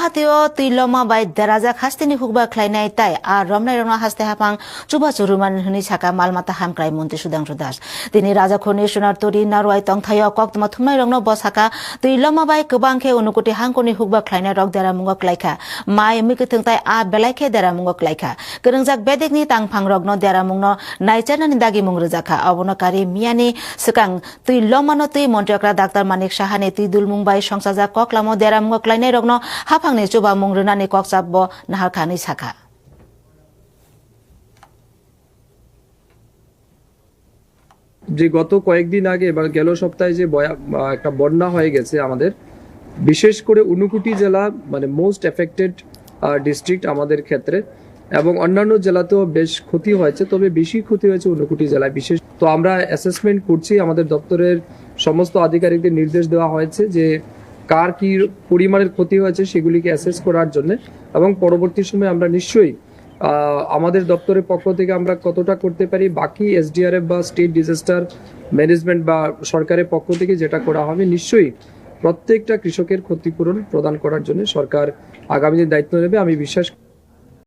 Guwahati Tiloma by Deraja Hastini Hugba Kleinai Tai, a Romna Haste Hapang, Chuba Suruman Hunisaka Malmata Hamkrai Monte Sudan Rudas. Dini Raja Conditioner Tori Narwai Tong Tayo Kok Matumai Romno Bosaka, Tiloma by Kubanke Unukuti Hankoni Hugba Kleiner Rock Deramungo Klaika, Mai Mikutuntai A Belake Deramungo Klaika, Gurunzak Bedekni Tang Pangrogno Deramungo, Naijan and Dagi Mungrazaka, Abonakari Miani, Sukang, Tilomanoti, Montekra Dr. Manik Shahane Tidul Mumbai Shongsaza Koklamo Deramungo Kleiner Rogno. Hapang ni coba mungrunani koksabo nahalkani saka. যে গত কয়েকদিন আগে বা গেল সপ্তাহে যে একটা বন্যা হয়ে গেছে আমাদের বিশেষ করে উনকুটি জেলা মানে মোস্ট এফেক্টেড ডিস্ট্রিক্ট আমাদের ক্ষেত্রে এবং অন্যান্য জেলাতেও বেশ ক্ষতি হয়েছে তবে বেশি ক্ষতি হয়েছে উনকুটি জেলায় বিশেষ তো আমরা অ্যাসেসমেন্ট করছি আমাদের দপ্তরের সমস্ত আধিকারিকদের নির্দেশ দেওয়া হয়েছে যে কার কি পরিমাণের ক্ষতি হয়েছে সেগুলিকে অ্যাসেস করার জন্য এবং পরবর্তী সময়ে আমরা নিশ্চয়ই আমাদের দপ্তরের পক্ষ থেকে আমরা কতটা করতে পারি বাকি এসডিআরএফ বা স্টেট ডিজাস্টার ম্যানেজমেন্ট বা সরকারের পক্ষ থেকে যেটা করা হবে নিশ্চয়ই প্রত্যেকটা কৃষকের ক্ষতিপূরণ প্রদান করার জন্য সরকার আগামী দিনে দায়িত্ব নেবে আমি বিশ্বাস